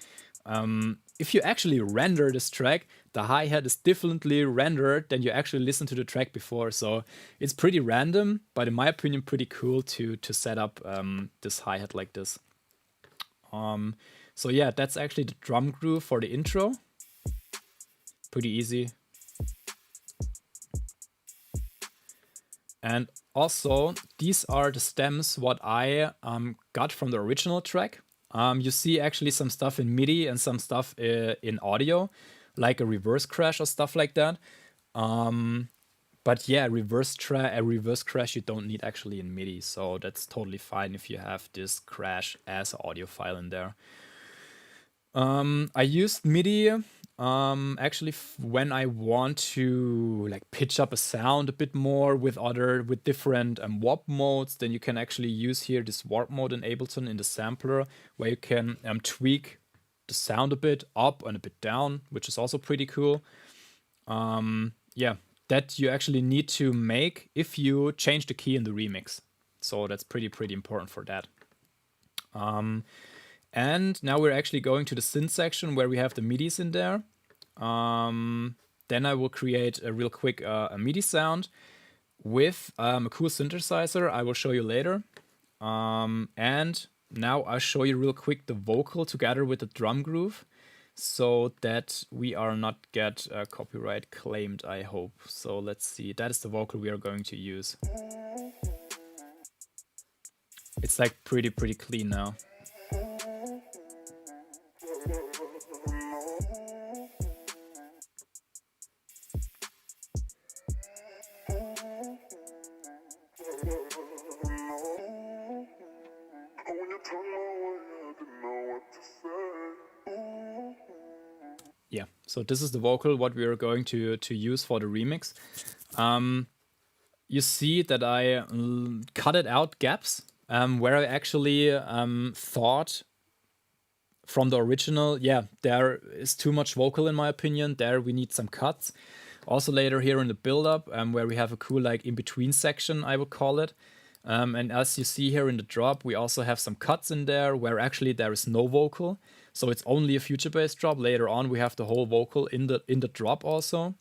if you actually render this track, the hi-hat is differently rendered than you actually listened to the track before. So it's pretty random, but in my opinion, pretty cool to set up this hi-hat like this. So yeah, that's actually the drum groove for the intro. Pretty easy. And also, these are the stems what I got from the original track. You see actually some stuff in MIDI and some stuff in audio, like a reverse crash or stuff like that. But yeah, reverse crash you don't need actually in MIDI, so that's totally fine if you have this crash as an audio file in there. I used MIDI actually when I want to like pitch up a sound a bit more with different warp modes. Then you can actually use here this warp mode in Ableton in the sampler, where you can tweak the sound a bit up and a bit down, which is also pretty cool. Yeah, that you actually need to make if you change the key in the remix. So that's pretty important for that. And now we're actually going to the synth section where we have the MIDIs in there. Then I will create a real quick a MIDI sound with a cool synthesizer I will show you later. And now I'll show you real quick the vocal together with the drum groove. so that we are not get copyright claimed, I hope. So let's see, that is the vocal we are going to use. It's like pretty clean now. Yeah, so this is the vocal what we are going to use for the remix. You see that I cutted out gaps where I actually thought from the original, yeah, there is too much vocal in my opinion. There we need some cuts. Also later here in the build-up where we have a cool like in-between section, I would call it. And as you see here in the drop, we also have some cuts in there where actually there is no vocal. So it's only a future bass drop. Later on, we have the whole vocal in the drop also.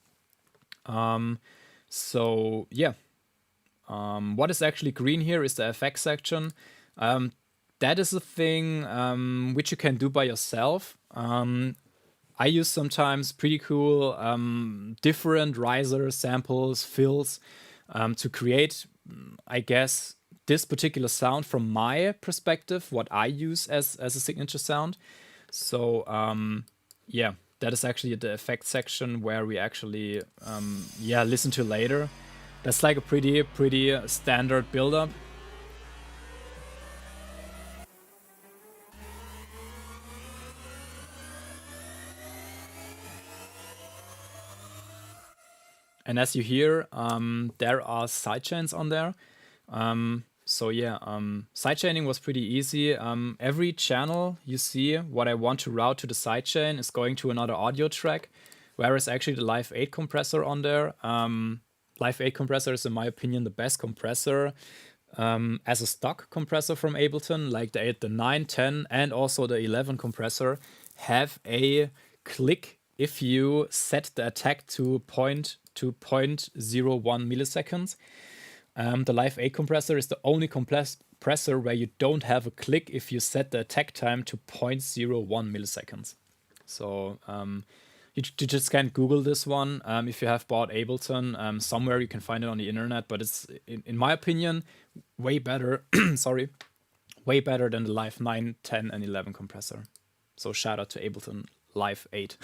So yeah, what is actually green here is the effects section. That is a thing which you can do by yourself. I use sometimes pretty cool different risers, samples, fills to create, I guess, this particular sound from my perspective, what I use as a signature sound. So yeah, that is actually the effect section where we actually listen to later. That's like a pretty standard build-up. And as you hear, there are sidechains on there. So yeah, sidechaining was pretty easy. Every channel you see what I want to route to the sidechain is going to another audio track, whereas actually the Live 8 compressor on there, Live 8 compressor is in my opinion the best compressor as a stock compressor from Ableton, like the 8, the 9, 10, and also the 11 compressor have a click if you set the attack to 0.01 milliseconds. The Live 8 compressor is the only compressor where you don't have a click if you set the attack time to 0.01 milliseconds. So you just can't Google this one. If you have bought Ableton, somewhere you can find it on the internet, but it's, in my opinion, way better, sorry, way better than the Live 9, 10, and 11 compressor. So shout out to Ableton Live 8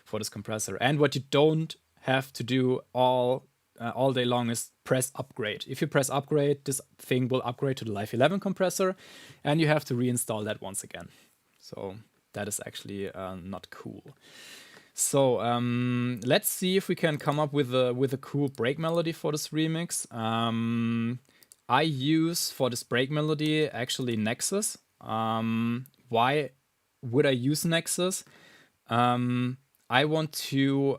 for this compressor. And what you don't have to do all day long is press upgrade. If you press upgrade, this thing will upgrade to the Live 11 compressor, and you have to reinstall that once again. So that is actually not cool. So let's see if we can come up with a cool break melody for this remix. I use for this break melody actually Nexus. Why would I use Nexus? I want to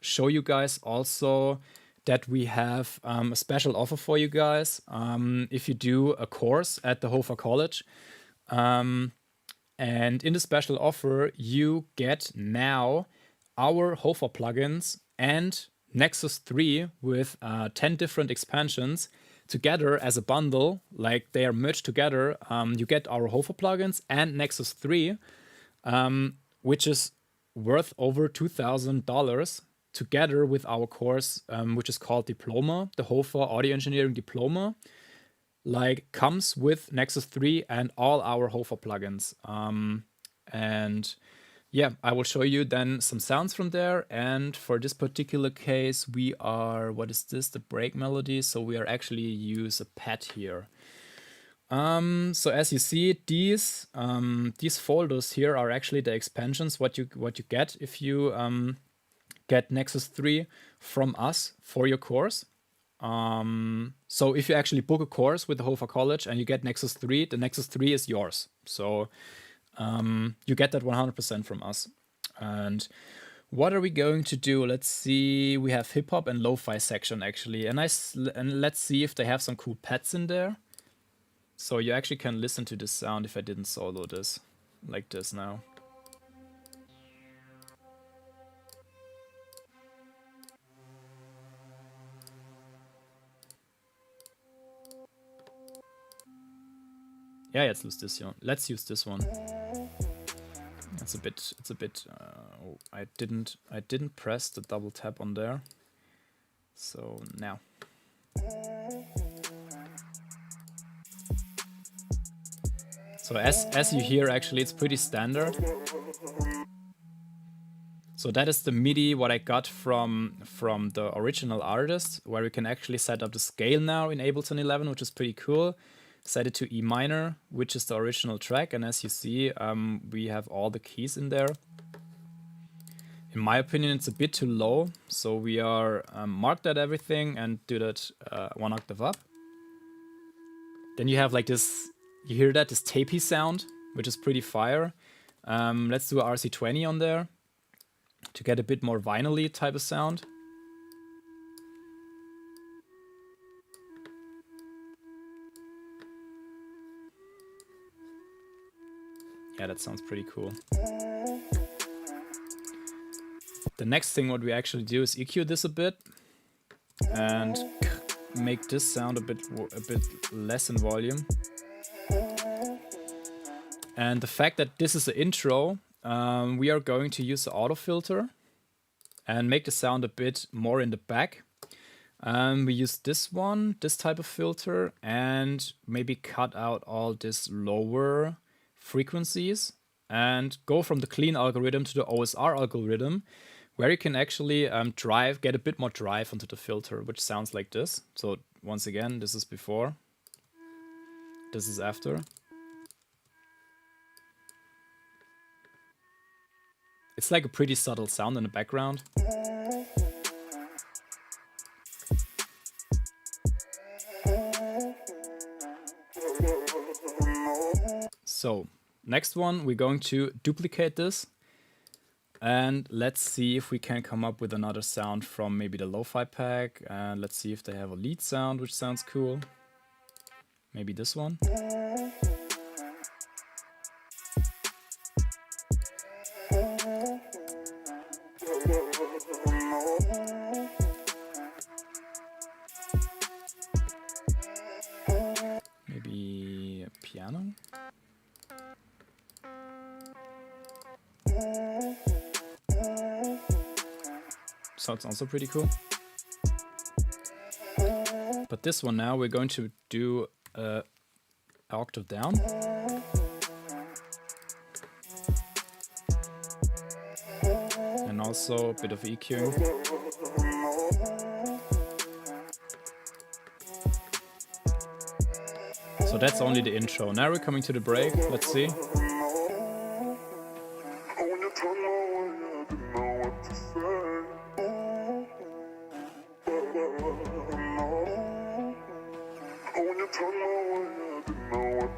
show you guys also that we have a special offer for you guys if you do a course at the HOFA-College. And in the special offer, you get now our HOFA plugins and Nexus 3 with 10 different expansions together as a bundle, like they are merged together. You get our HOFA plugins and Nexus 3, which is worth over $2,000 together with our course, which is called Diploma, the HOFA Audio Engineering Diploma. Like comes with Nexus 3 and all our HOFA plugins. And yeah, I will show you then some sounds from there. And for this particular case, we are, what is this? The break melody. So we are actually use a pad here. So as you see, these folders here are actually the expansions, what you get if you get Nexus 3 from us for your course. So if you actually book a course with the HOFA-College and you get Nexus 3, the Nexus 3 is yours. So you get that 100% from us. And what are we going to do? Let's see. We have hip hop and lo-fi section actually, and let's see if they have some cool pads in there. So you actually can listen to this sound if I didn't solo this like this now. Yeah, let's use this one. Let's use this one. It's a bit. Oh, I didn't press the double tap on there. So now. So as you hear, actually, it's pretty standard. So that is the MIDI what I got from the original artist, where we can actually set up the scale now in Ableton 11, which is pretty cool. Set it to E minor, which is the original track, and as you see, we have all the keys in there. In my opinion, it's a bit too low, so we are mark that everything and do that 1 octave up. Then you have like this, you hear that, this tapey sound, which is pretty fire. Let's do a RC20 on there to get a bit more vinyl-y type of sound. Yeah, that sounds pretty cool. The next thing what we actually do is EQ this a bit and make this sound a bit less in volume. And the fact that this is the intro, we are going to use the auto filter and make the sound a bit more in the back. We use this one, this type of filter, and maybe cut out all this lower frequencies and go from the clean algorithm to the OSR algorithm, where you can actually get a bit more drive onto the filter, which sounds like this. So once again, this is before, this is after. It's like a pretty subtle sound in the background. So next one, we're going to duplicate this and let's see if we can come up with another sound from maybe the lo-fi pack, and let's see if they have a lead sound which sounds cool. Maybe this one. Maybe a piano. Sounds also pretty cool. But this one now, we're going to do an octave down. And also a bit of EQing. So that's only the intro. Now we're coming to the break. Let's see.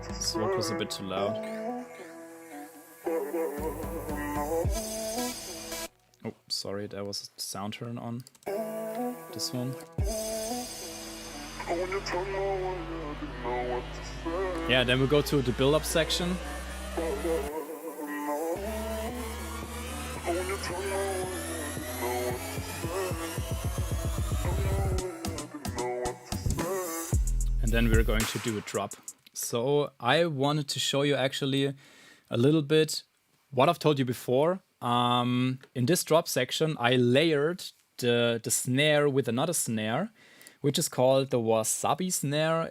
This one was a bit too loud. Oh, sorry, there was a sound turn on. This one. Yeah, then we go to the build-up section. And then we're going to do a drop. So I wanted to show you actually a little bit what I've told you before. In this drop section, I layered the snare with another snare, which is called the wasabi snare.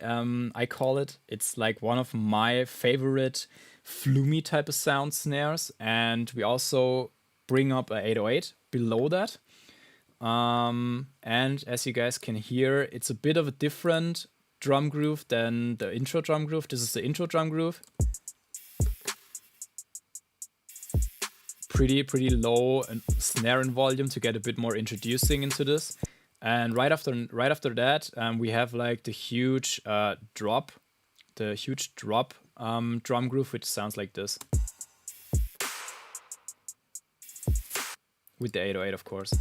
I call it. It's like one of my favorite flumey type of sound snares. And we also bring up a 808 below that. And as you guys can hear, it's a bit of a different drum groove than the intro drum groove. This is the intro drum groove. Pretty low and snare and volume to get a bit more introducing into this. And right after that, we have like the huge drop drum groove, which sounds like this. With the 808, of course.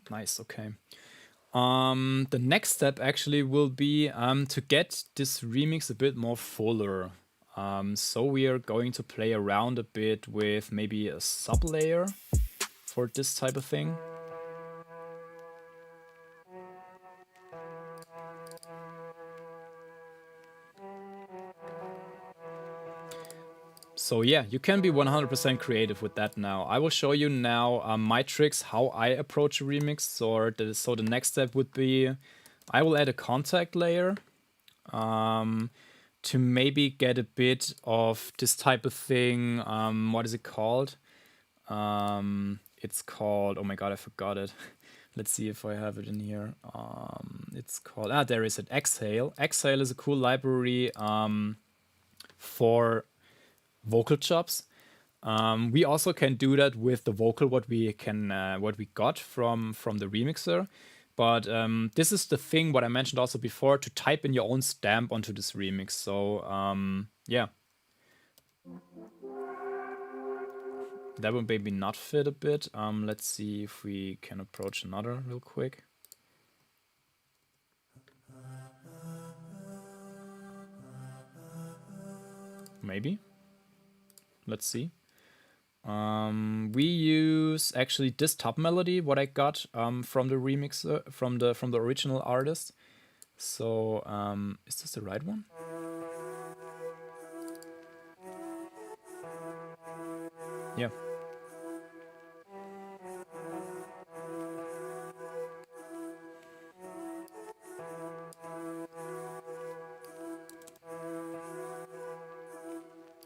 Nice, okay. The next step actually will be to get this remix a bit more fuller. So we are going to play around a bit with maybe a sub layer for this type of thing. So yeah, you can be 100% creative with that now. I will show you now my tricks, how I approach a remix. So the next step would be, I will add a contact layer to maybe get a bit of this type of thing. What is it called? It's called, oh my god, I forgot it. Let's see if I have it in here. It's called, there is it, Exhale. Exhale is a cool library for vocal chops. We also can do that with the vocal, what we got from the remixer. But this is the thing, what I mentioned also before, to type in your own stamp onto this remix. So yeah. That would maybe not fit a bit. Let's see if we can approach another real quick. Maybe. Let's see. We use actually this top melody, what I got from the remixer, from the original artist. So is this the right one? Yeah.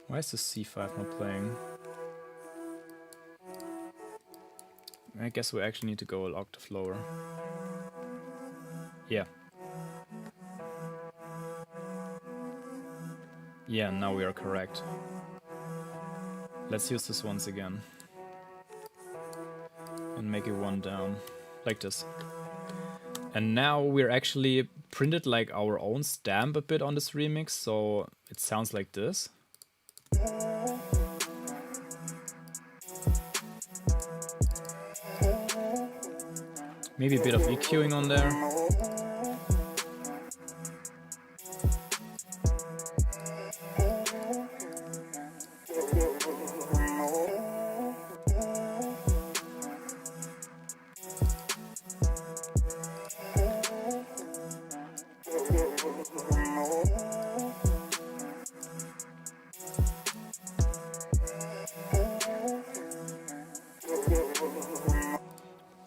Why is the C5 not playing? I guess we actually need to go an octave lower. Yeah. Yeah, now we are correct. Let's use this once again. And make it one down. Like this. And now we're actually printed like our own stamp a bit on this remix, so it sounds like this. Maybe a bit of EQing on there.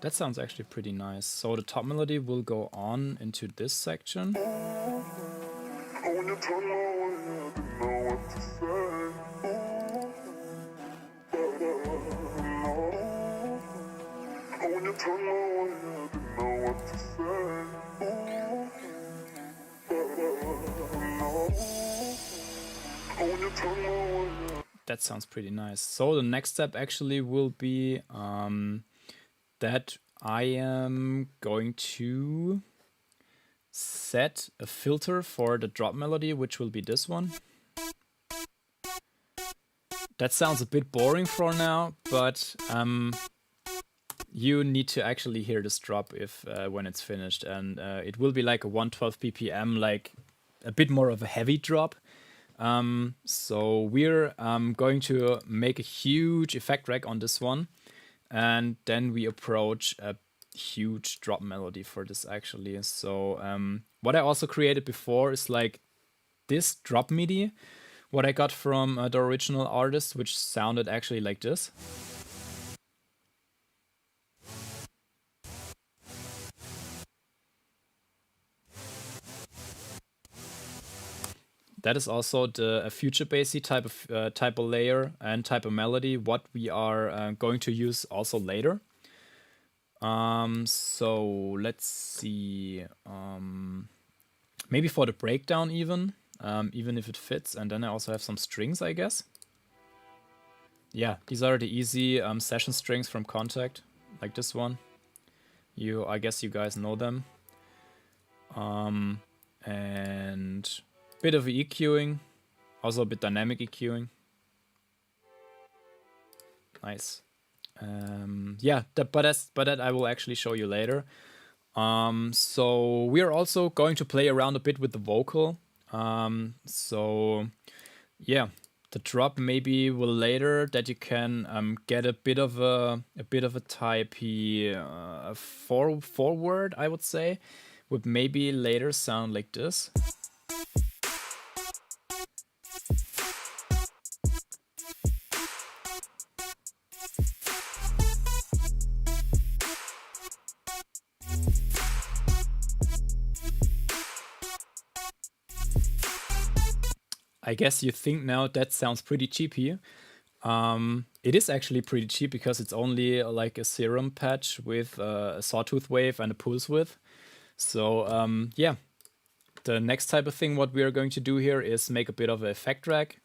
That sounds actually pretty nice. So the top melody will go on into this section. That sounds pretty nice. So the next step actually will be that I am going to set a filter for the drop melody, which will be this one. That sounds a bit boring for now, but you need to actually hear this drop if when it's finished, and it will be like a 112 BPM, like a bit more of a heavy drop. So we're going to make a huge effect rack on this one, and then we approach a huge drop melody for this actually. So what I also created before is like this drop midi, what I got from the original artist, which sounded actually like this. That is also a future bassy type of layer and type of melody, what we are going to use also later. So let's see, maybe for the breakdown even if it fits, and then I also have some strings, I guess. Yeah, these are the easy session strings from Contact, like this one. I guess you guys know them. And bit of EQing, also a bit dynamic EQing. Nice. Yeah, but that I will actually show you later. So we are also going to play around a bit with the vocal. So yeah, the drop maybe will later that you can get a bit of a typey forward, I would say, would maybe later sound like this. I guess you think now that sounds pretty cheap here. It is actually pretty cheap because it's only like a serum patch with a sawtooth wave and a pulse width. So yeah, the next type of thing what we are going to do here is make a bit of an effect rack,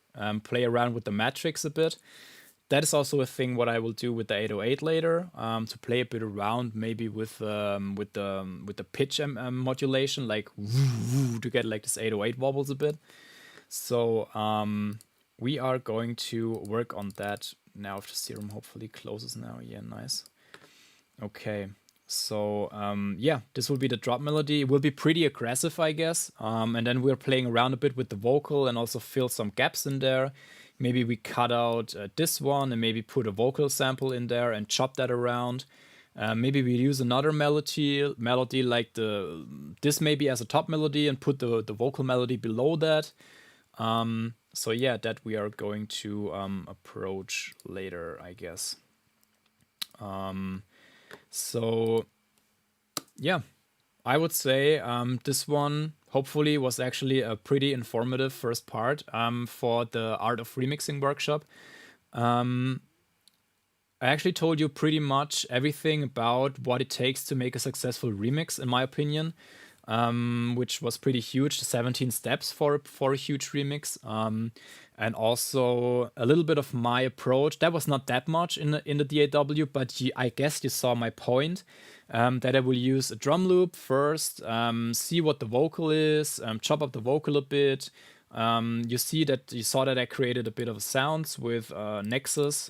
play around with the matrix a bit. That is also a thing what I will do with the 808 later, to play a bit around maybe with the pitch modulation, like to get like this 808 wobbles a bit. So we are going to work on that now. If the serum hopefully closes now, yeah, nice. Okay, so yeah, this will be the drop melody. It will be pretty aggressive, I guess. And then we're playing around a bit with the vocal and also fill some gaps in there. Maybe we cut out this one and maybe put a vocal sample in there and chop that around. Maybe we use another melody like this maybe as a top melody and put the vocal melody below that. So yeah, that we are going to approach later, I guess. So yeah, I would say this one hopefully was actually a pretty informative first part for the Art of Remixing workshop. I actually told you pretty much everything about what it takes to make a successful remix, in my opinion, which was pretty huge. 17 steps for a huge remix, and also a little bit of my approach. That was not that much in the DAW, but I guess you saw my point. That I will use a drum loop first, see what the vocal is, chop up the vocal a bit. You saw that I created a bit of sounds with Nexus.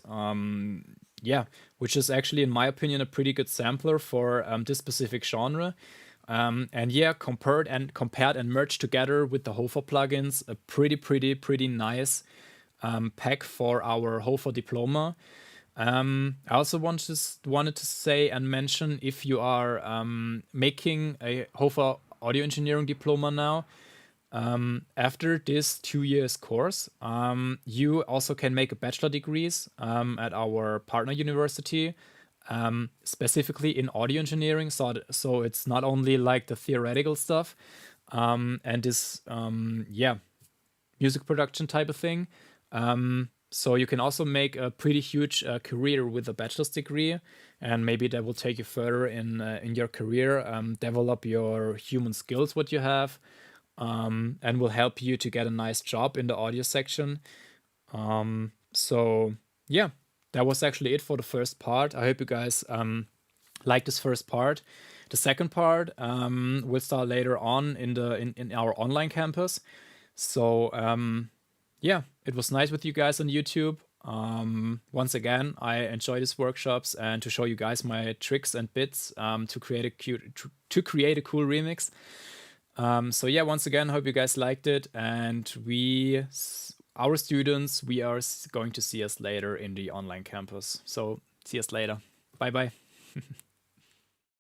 Yeah, which is actually, in my opinion, a pretty good sampler for this specific genre. And yeah, compared and merged together with the HOFA plugins, a pretty nice pack for our HOFA diploma. I also wanted to say and mention, if you are making a HOFA audio engineering diploma now, after this 2 years course, you also can make a bachelor degrees at our partner university, specifically in audio engineering. So it's not only like the theoretical stuff and this music production type of thing. So you can also make a pretty huge career with a bachelor's degree, and maybe that will take you further in your career, develop your human skills, what you have, and will help you to get a nice job in the audio section. So yeah, that was actually it for the first part. I hope you guys like this first part. The second part will start later on in our online campus. So yeah, it was nice with you guys on YouTube. Once again, I enjoy these workshops and to show you guys my tricks and bits to create a cool remix. So yeah, once again, hope you guys liked it, and our students, we are going to see us later in the online campus. So see us later. Bye bye.